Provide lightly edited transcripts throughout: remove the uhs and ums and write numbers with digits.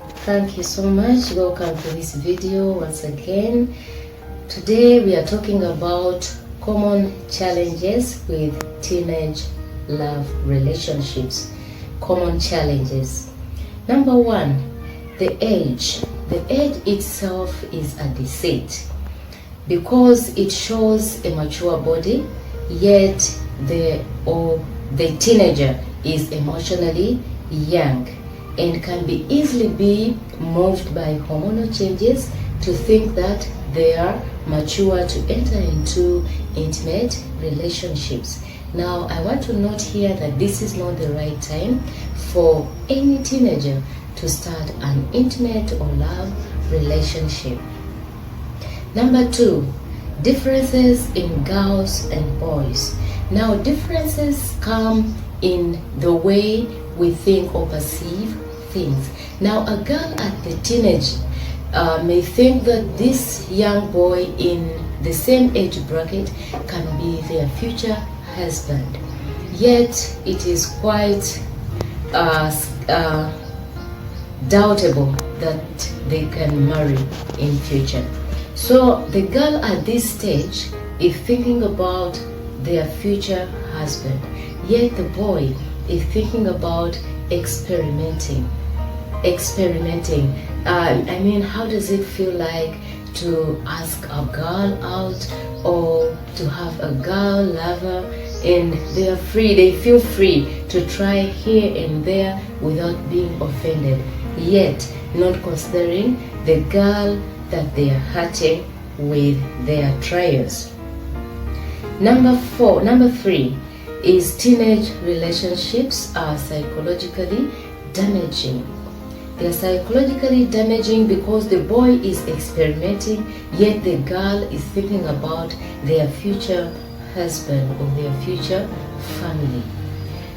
Thank you so much. Welcome to this video once again. Today we are talking about common challenges with teenage love relationships. Common challenges. Number one, the age. The age itself is a deceit because it shows a mature body, yet the teenager is emotionally young and can be easily be moved by hormonal changes to think that they are mature to enter into intimate relationships. Now, I want to note here that this is not the right time for any teenager to start an intimate or love relationship. Number two, differences in girls and boys. Now, differences come in the way we think or perceive things. Now, a girl at the teenage may think that this young boy in the same age bracket can be their future husband. Yet, it is quite doubtable that they can marry in future. So, the girl at this stage is thinking about their future husband. Yet, the boy is thinking about experimenting. I mean, how does it feel like to ask a girl out or to have a girl lover, and they are free, they feel free to try here and there without being offended, yet not considering the girl that they are hurting with their trials. Number three is teenage relationships are psychologically damaging. They are psychologically damaging because the boy is experimenting, yet the girl is thinking about their future husband or their future family.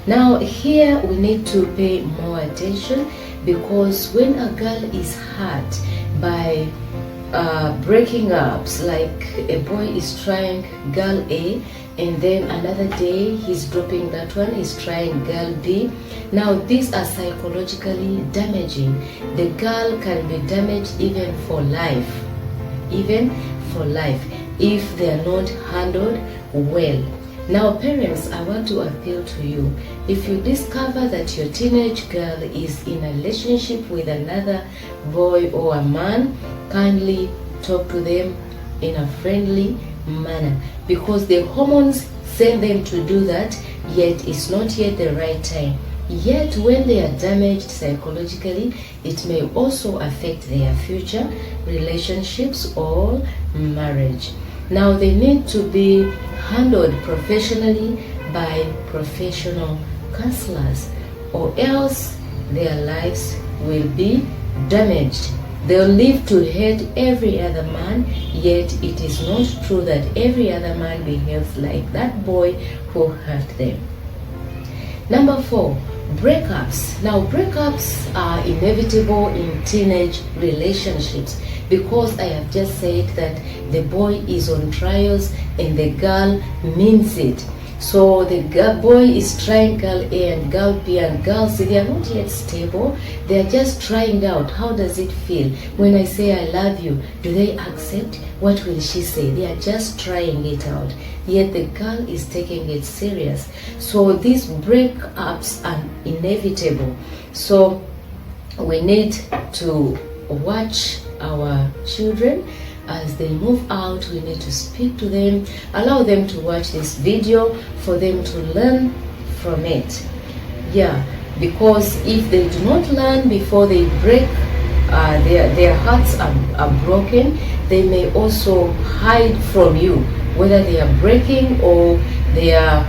Now, here we need to pay more attention, because when a girl is hurt by breaking ups, like a boy is trying girl A and then another day he's dropping that one, he's trying girl B. Now, these are psychologically damaging. The girl can be damaged even for life, if they are not handled well. Now, parents, I want to appeal to you. If you discover that your teenage girl is in a relationship with another boy or a man, kindly talk to them in a friendly manner, because the hormones send them to do that, yet it's not yet the right time. Yet when they are damaged psychologically, it may also affect their future relationships or marriage. Now, they need to be handled professionally by professional counselors, or else their lives will be damaged. They'll live to hate every other man, yet it is not true that every other man behaves like that boy who hurt them. Number four, breakups. Now, breakups are inevitable in teenage relationships, because I have just said that the boy is on trials and the girl means it. So the boy is trying girl A and girl B, and girls, they are not yet stable. They are just trying out. How does it feel? When I say I love you, do they accept? What will she say? They are just trying it out. Yet the girl is taking it serious. So these breakups are inevitable. So we need to watch our children as they move out. We need to speak to them, allow them to watch this video for them to learn from it. Yeah, because if they do not learn before they break, their hearts are broken, they may also hide from you, whether they are breaking or they are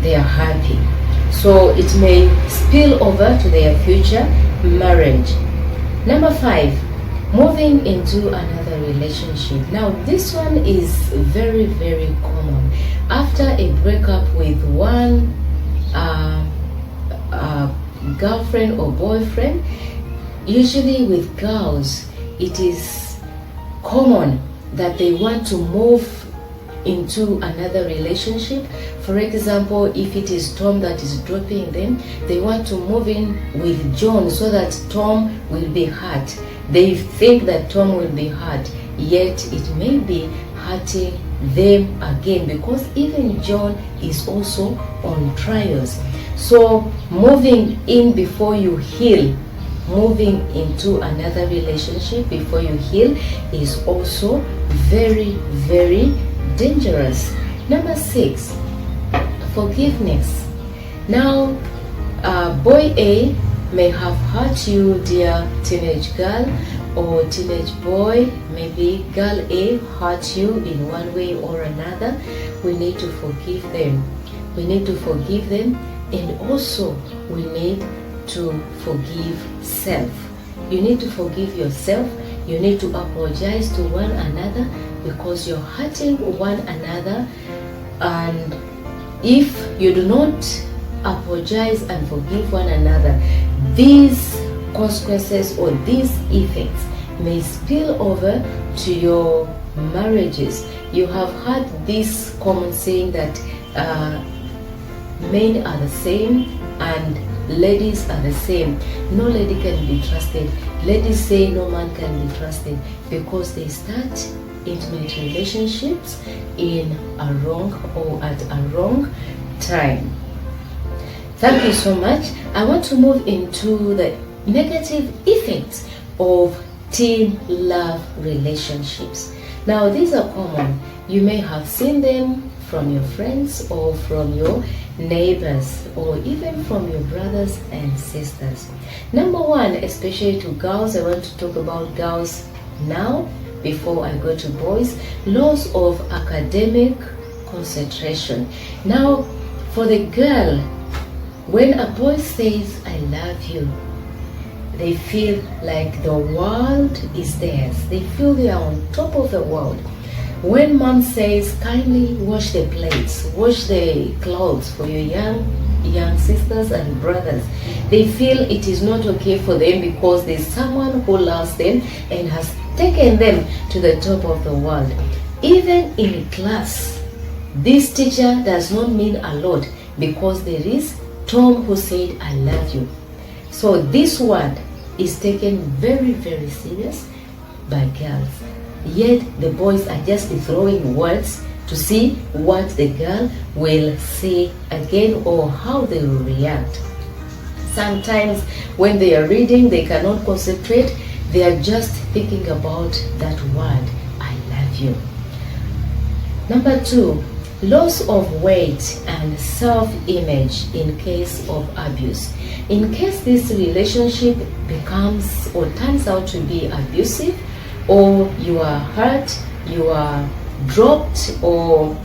happy. So it may spill over to their future marriage. Number five, moving into another relationship. Now, this one is very, very common. After a breakup with one girlfriend or boyfriend, usually with girls, it is common that they want to move into another relationship. For example, if it is Tom that is dropping them, they want to move in with John so that Tom will be hurt. They think that Tom will be hurt, yet it may be hurting them again, because even John is also on trials. So moving in before you heal, moving into another relationship before you heal, is also very, very dangerous. Number 6, forgiveness. Now, boy A may have hurt you, dear teenage girl or teenage boy. Maybe girl A hurt you in one way or another. We need to forgive them. We need to forgive them, and also we need to forgive self. You need to forgive yourself. You need to apologize to one another, because you're hurting one another. And if you do not apologize and forgive one another, these consequences or these effects may spill over to your marriages. You have heard this common saying that men are the same and ladies are the same. No lady can be trusted. Ladies say no man can be trusted, because they start intimate relationships in a wrong or at a wrong time. Thank you so much. I want to move into the negative effects of teen love relationships. Now, these are common. You may have seen them from your friends or from your neighbors or even from your brothers and sisters. Number 1, especially to girls, I want to talk about girls now before I go to boys. Loss of academic concentration. Now, for the girl, when a boy says I love you, they feel like the world is theirs. They feel they are on top of the world. When mom says kindly wash the plates, wash the clothes for your young sisters and brothers, they feel it is not okay for them, because there's someone who loves them and has taken them to the top of the world. Even in class, this teacher does not mean a lot, because there is Tom who said I love you. So this word is taken very, very serious by girls. Yet the boys are just throwing words to see what the girl will say again or how they will react. Sometimes when they are reading, they cannot concentrate. They are just thinking about that word, I love you. Number 2, loss of weight and self-image in case of abuse. In case this relationship becomes or turns out to be abusive, or you are hurt, you are dropped, or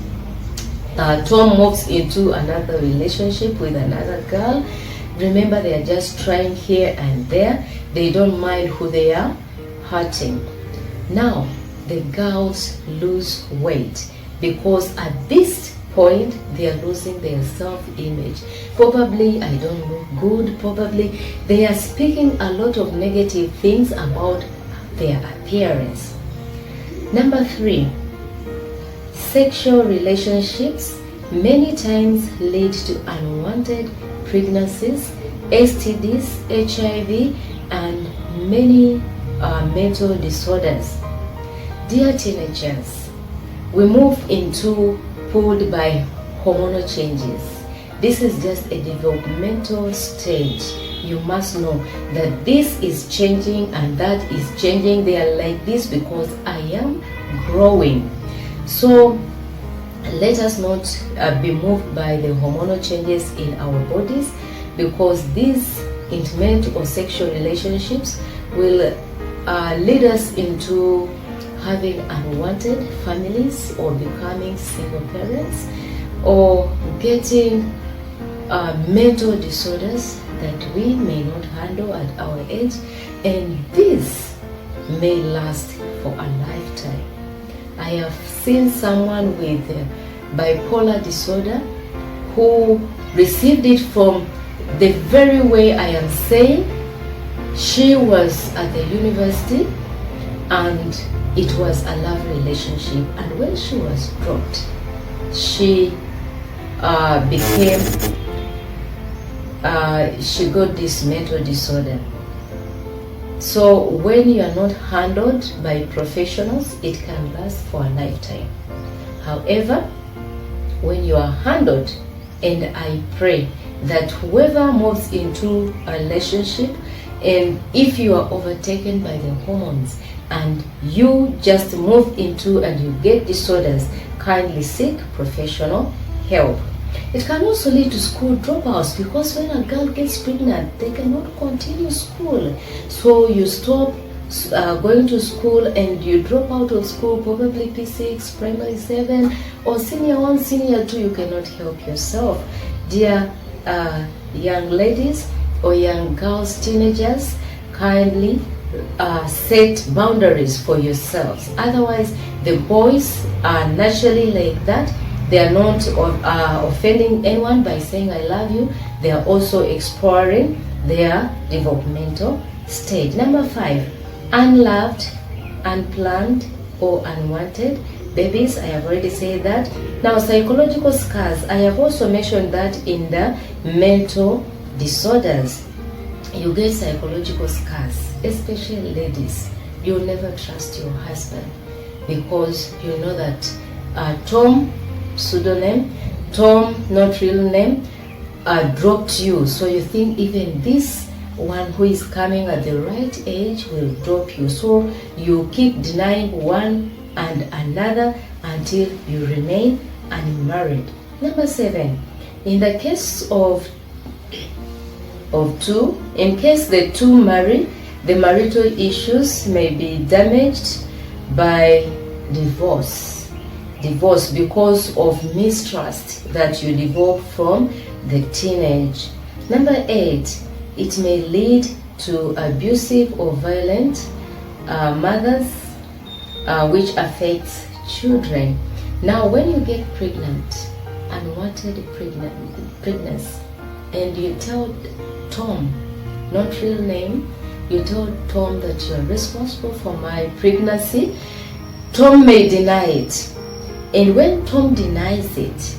Tom moves into another relationship with another girl, remember they are just trying here and there. They don't mind who they are hurting. Now, the girls lose weight, because at this point they are losing their self-image. Probably I don't look good. Probably they are speaking a lot of negative things about their appearance. Number 3, sexual relationships many times lead to unwanted pregnancies, STDs, HIV, and many mental disorders. Dear teenagers, we move into pulled by hormonal changes. This is just a developmental stage. You must know that this is changing and that is changing. They are like this because I am growing. So let us not be moved by the hormonal changes in our bodies, because these intimate or sexual relationships will lead us into having unwanted families, or becoming single parents, or getting mental disorders that we may not handle at our age, and this may last for a lifetime. I have seen someone with bipolar disorder who received it from the very way I am saying. She was at the university and it was a love relationship. And when she was dropped, she she got this mental disorder. So when you are not handled by professionals, it can last for a lifetime. However, when you are handled, and I pray that whoever moves into a relationship, and if you are overtaken by the hormones and you just move into and you get disorders, kindly seek professional help. It can also lead to school dropouts, because when a girl gets pregnant, they cannot continue school. So you stop going to school and you drop out of school, probably P6, primary 7, or senior 1, senior 2. You cannot help yourself. Dear young ladies or young girls, teenagers, kindly set boundaries for yourselves. Otherwise, the boys are naturally like that. They are not offending anyone by saying I love you. They are also exploring their developmental stage. Number 5, unloved, unplanned, or unwanted babies. I have already said that. Now, psychological scars. I have also mentioned that in the mental disorders. You get psychological scars, especially ladies. You'll never trust your husband, because you know that Tom, pseudonym, Tom, not real name, dropped you. So you think even this one who is coming at the right age will drop you. So you keep denying one and another until you remain unmarried. Number 7, in the case of two, in case the two marry, the marital issues may be damaged by divorce because of mistrust that you develop from the teenage. Number 8, it may lead to abusive or violent mothers, which affects children. Now, when you get pregnant, unwanted pregnancy, and you tell Tom, not real name, you tell Tom that you are responsible for my pregnancy, Tom may deny it. And when Tom denies it,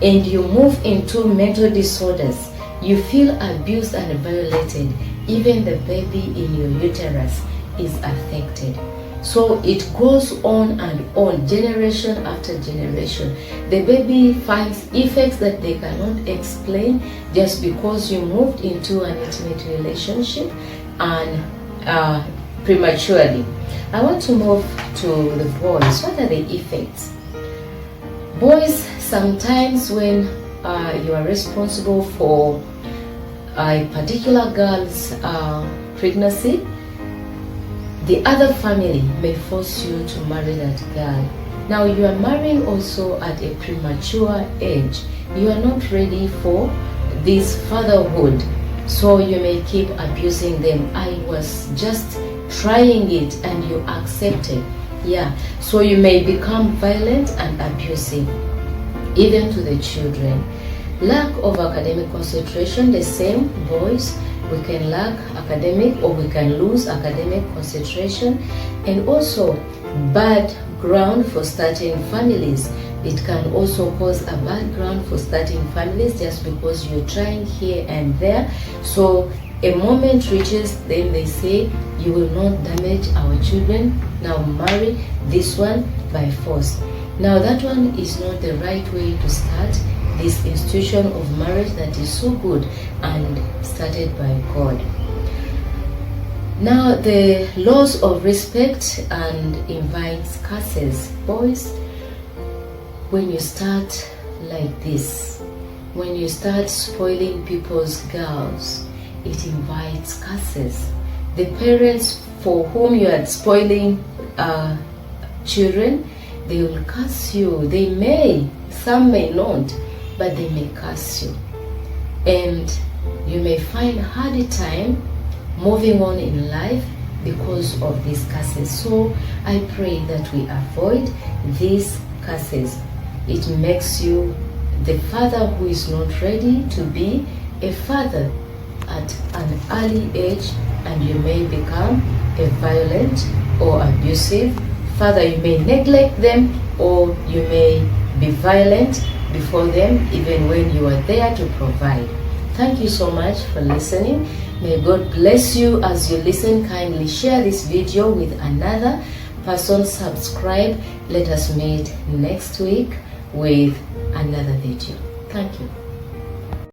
and you move into mental disorders, you feel abused and violated. Even the baby in your uterus is affected. So it goes on and on, generation after generation. The baby finds effects that they cannot explain just because you moved into an intimate relationship and prematurely. I want to move to the boys. What are the effects? Boys, sometimes when you are responsible for a particular girl's pregnancy, the other family may force you to marry that girl. Now, you are marrying also at a premature age. You are not ready for this fatherhood, so you may keep abusing them. I was just trying it and you accepted. Yeah, so you may become violent and abusive, even to the children. Lack of academic concentration, the same. Boys, we can lack academic, or we can lose academic concentration. And also bad ground for starting families. It can also cause a bad ground for starting families just because you're trying here and there. So a moment reaches, then they say you will not damage our children, now marry this one by force. Now that one is not the right way to start this institution of marriage that is so good and started by God. Now, the loss of respect and invites curses. Boys, when you start like this, when you start spoiling people's girls, it invites curses. The parents for whom you are spoiling children, they will curse you. They may, some may not, but they may curse you. And you may find a harder time moving on in life because of these curses. So I pray that we avoid these curses. It makes you the father who is not ready to be a father at an early age, and you may become a violent or abusive. Further, you may neglect them, or you may be violent before them even when you are there to provide. Thank you so much for listening. May God bless you as you listen. Kindly share this video with another person. Subscribe. Let us meet next week with another video. Thank you.